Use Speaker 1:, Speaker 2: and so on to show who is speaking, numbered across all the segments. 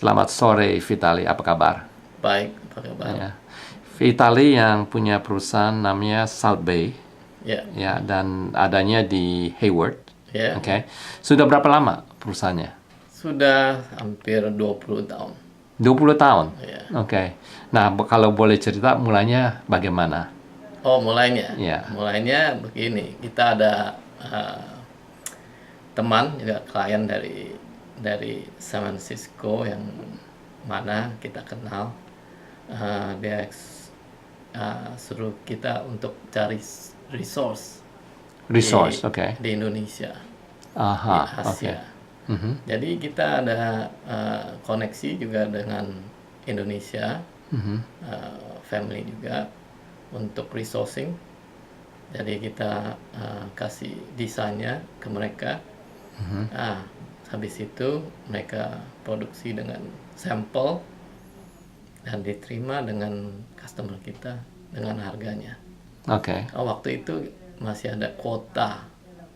Speaker 1: Selamat sore, Vitali. Apa kabar?
Speaker 2: Baik, apa kabar?
Speaker 1: Ya. Vitali yang punya perusahaan namanya South Bay,
Speaker 2: Ya,
Speaker 1: ya, dan adanya di Hayward.
Speaker 2: ya,
Speaker 1: Oke. Sudah berapa lama perusahaannya?
Speaker 2: sudah hampir 20 tahun.
Speaker 1: 20 tahun.
Speaker 2: Ya.
Speaker 1: Oke. Nah, kalau boleh cerita mulainya bagaimana?
Speaker 2: Oh, mulainya.
Speaker 1: Ya.
Speaker 2: Mulainya begini, kita ada teman juga klien dari San Francisco yang mana kita kenal. Dia suruh kita untuk cari resource
Speaker 1: Resource, oke.
Speaker 2: di Indonesia, di
Speaker 1: Aha, oke.
Speaker 2: Asia. Jadi kita ada koneksi juga dengan Indonesia, family juga untuk resourcing. Jadi kita kasih desainnya ke mereka. Habis itu mereka produksi dengan sampel dan diterima dengan customer kita dengan harganya.
Speaker 1: Oke.
Speaker 2: Waktu itu masih ada kuota.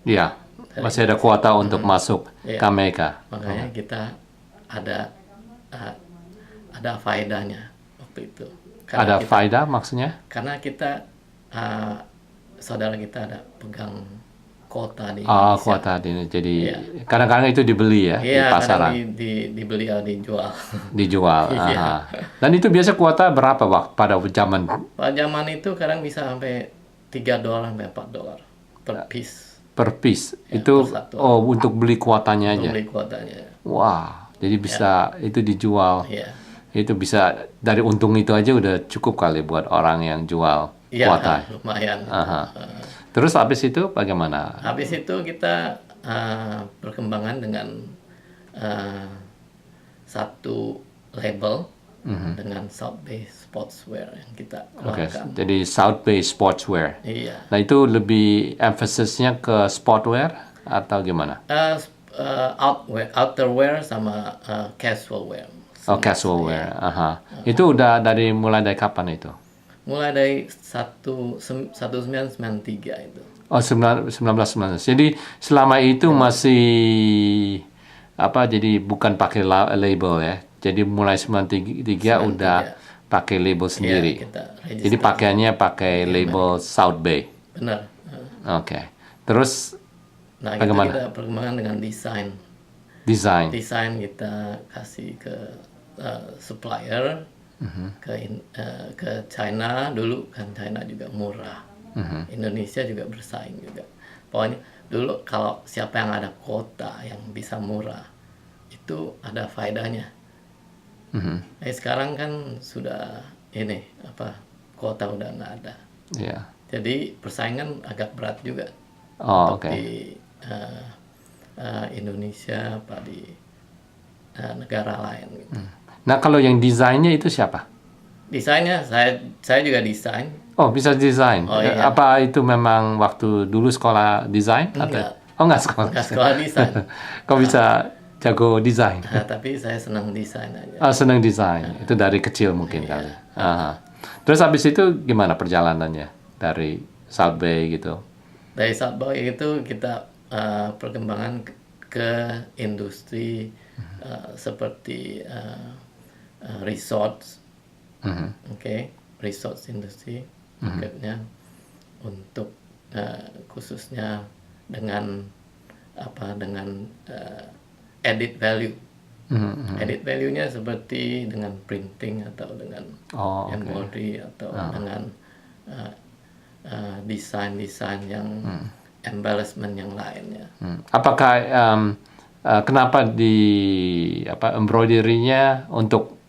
Speaker 1: Ya, masih ada kuota untuk masuk
Speaker 2: Iya.
Speaker 1: ke Amerika.
Speaker 2: Makanya kita ada faedahnya waktu itu.
Speaker 1: Ada faedah maksudnya?
Speaker 2: Karena kita saudara kita ada pegang kuota di
Speaker 1: Oh,
Speaker 2: Indonesia.
Speaker 1: kuota jadi
Speaker 2: Iya.
Speaker 1: kadang-kadang itu dibeli ya di
Speaker 2: Iya,
Speaker 1: pasaran,
Speaker 2: kadang dibeli atau dijual.
Speaker 1: dijual.
Speaker 2: Iya.
Speaker 1: Aha. Dan itu biasa kuota berapa pada zaman?
Speaker 2: Pada zaman itu kadang bisa sampai $3 sampai $4 per piece
Speaker 1: Per piece?
Speaker 2: Ya,
Speaker 1: Itu
Speaker 2: per satuan.
Speaker 1: untuk beli kuotanya
Speaker 2: untuk
Speaker 1: aja.
Speaker 2: beli kuotanya.
Speaker 1: Wah, jadi bisa itu dijual.
Speaker 2: Iya.
Speaker 1: Itu bisa dari untung itu aja udah cukup kali buat orang yang jual
Speaker 2: Iya,
Speaker 1: kuota.
Speaker 2: lumayan.
Speaker 1: Aha. Terus habis itu bagaimana?
Speaker 2: Habis itu kita perkembangan dengan satu label dengan South Bay Sportswear yang kita
Speaker 1: Oke,
Speaker 2: keluarkan.
Speaker 1: jadi South Bay Sportswear.
Speaker 2: Iya.
Speaker 1: Nah, itu lebih emphasisnya ke sportwear atau gimana?
Speaker 2: Outerwear sama casual wear.
Speaker 1: Oh, casual wear. Aha. Itu udah mulai dari kapan itu?
Speaker 2: Mulai dari 1993 itu.
Speaker 1: Oh, 1919. Jadi selama itu masih jadi bukan pakai label ya. Jadi mulai 93 udah pakai label sendiri.
Speaker 2: Kita
Speaker 1: Jadi pakaiannya pakai label South Bay.
Speaker 2: benar.
Speaker 1: Oke. Terus
Speaker 2: Nah,
Speaker 1: bagaimana?
Speaker 2: kita perkembangan dengan desain.
Speaker 1: Desain.
Speaker 2: Desain kita kasih ke supplier, ke China dulu, kan China juga murah. Indonesia juga bersaing juga. Pokoknya dulu kalau siapa yang ada kota yang bisa murah, itu ada faedahnya. Sekarang kan sudah kota udah nggak ada.
Speaker 1: Iya.
Speaker 2: Jadi persaingan agak berat juga
Speaker 1: Oh,
Speaker 2: untuk
Speaker 1: oke.
Speaker 2: di Indonesia apa di negara lain gitu.
Speaker 1: Nah, kalau yang desainnya itu siapa?
Speaker 2: Desainnya saya juga desain.
Speaker 1: Oh, bisa desain.
Speaker 2: Oh, iya.
Speaker 1: Apa itu memang waktu dulu sekolah desain?
Speaker 2: Enggak.
Speaker 1: Oh, enggak sekolah.
Speaker 2: Nggak sekolah desain.
Speaker 1: Kok bisa jago desain?
Speaker 2: Tapi saya senang desain aja.
Speaker 1: Oh, senang desain. Itu dari kecil mungkin kali. Aha. Terus habis itu gimana perjalanannya dari South Bay gitu?
Speaker 2: Dari South Bay itu kita perkembangan ke industri seperti resort, resort industry, marketnya untuk khususnya dengan added value. Added value-nya seperti dengan printing atau dengan embroidery atau dengan desain yang embellishment yang lainnya.
Speaker 1: Apakah kenapa embroidery-nya untuk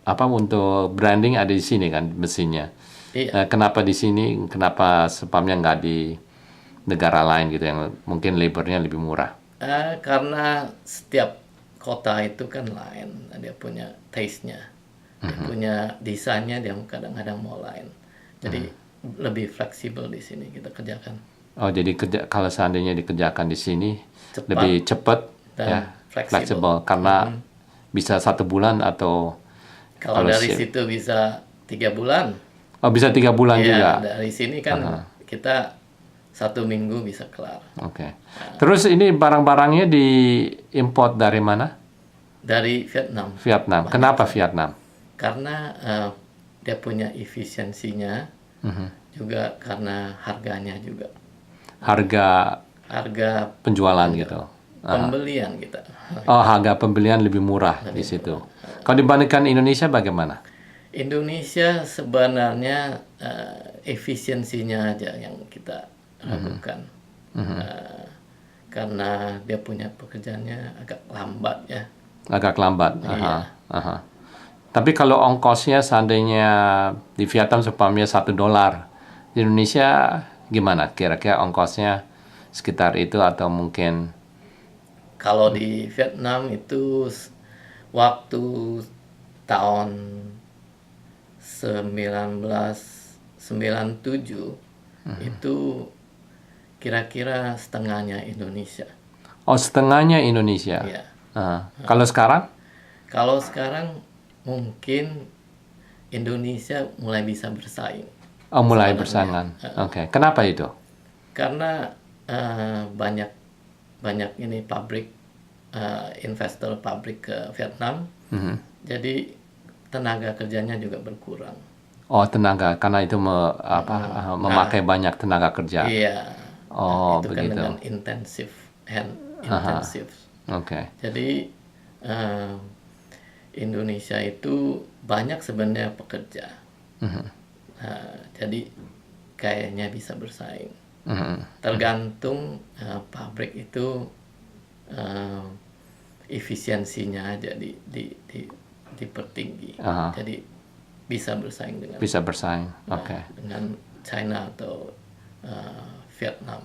Speaker 1: branding ada di sini kan mesinnya?
Speaker 2: Iya.
Speaker 1: Kenapa di sini? Kenapa spamnya nggak di negara lain gitu yang mungkin labornya lebih murah?
Speaker 2: Karena setiap kota itu kan lain, dia punya taste-nya, dia punya desainnya, dia kadang-kadang mau lain. Jadi lebih fleksibel di sini kita kerjakan.
Speaker 1: Oh, jadi kalau seandainya dikerjakan di sini
Speaker 2: Cepat
Speaker 1: lebih cepat
Speaker 2: dan
Speaker 1: ya,
Speaker 2: fleksibel.
Speaker 1: fleksibel karena bisa 1 bulan atau
Speaker 2: Kalau dari situ bisa 3 bulan.
Speaker 1: Oh, bisa 3 bulan juga.
Speaker 2: Dari sini kan kita 1 minggu bisa kelar.
Speaker 1: Oke. Terus ini barang-barangnya diimport dari mana?
Speaker 2: Dari Vietnam.
Speaker 1: Vietnam. Kenapa Vietnam?
Speaker 2: Karena dia punya efisiensinya, juga karena harganya juga.
Speaker 1: Harga penjualan gitu.
Speaker 2: Pembelian kita.
Speaker 1: Oh, harga pembelian lebih murah di situ. Kalau dibandingkan Indonesia bagaimana?
Speaker 2: Indonesia sebenarnya efisiensinya aja yang kita ragukan. Karena dia punya pekerjaannya agak lambat ya.
Speaker 1: Agak lambat.
Speaker 2: Iya.
Speaker 1: Tapi kalau ongkosnya seandainya di Vietnam seumpamanya $1, di Indonesia gimana? Kira-kira ongkosnya sekitar itu atau mungkin?
Speaker 2: Kalau di Vietnam itu waktu tahun 1997 itu kira-kira setengahnya Indonesia.
Speaker 1: Oh, setengahnya Indonesia.
Speaker 2: Iya.
Speaker 1: Kalau sekarang?
Speaker 2: Kalau sekarang mungkin Indonesia mulai bisa bersaing.
Speaker 1: Oh, mulai
Speaker 2: Sebenarnya.
Speaker 1: bersaing. Oke. Kenapa itu?
Speaker 2: Karena banyak ini pabrik investor pabrik ke Vietnam. Jadi tenaga kerjanya juga berkurang.
Speaker 1: Oh, tenaga, karena itu memakai banyak tenaga kerja.
Speaker 2: Iya.
Speaker 1: Oh,
Speaker 2: itu
Speaker 1: begitu.
Speaker 2: kan dengan intensif.
Speaker 1: Oke.
Speaker 2: Jadi Indonesia itu banyak sebenarnya pekerja. Jadi kayaknya bisa bersaing. Tergantung pabrik itu efisiensinya aja dipertinggi. Jadi bisa bersaing dengan
Speaker 1: Oke.
Speaker 2: dengan China atau Vietnam.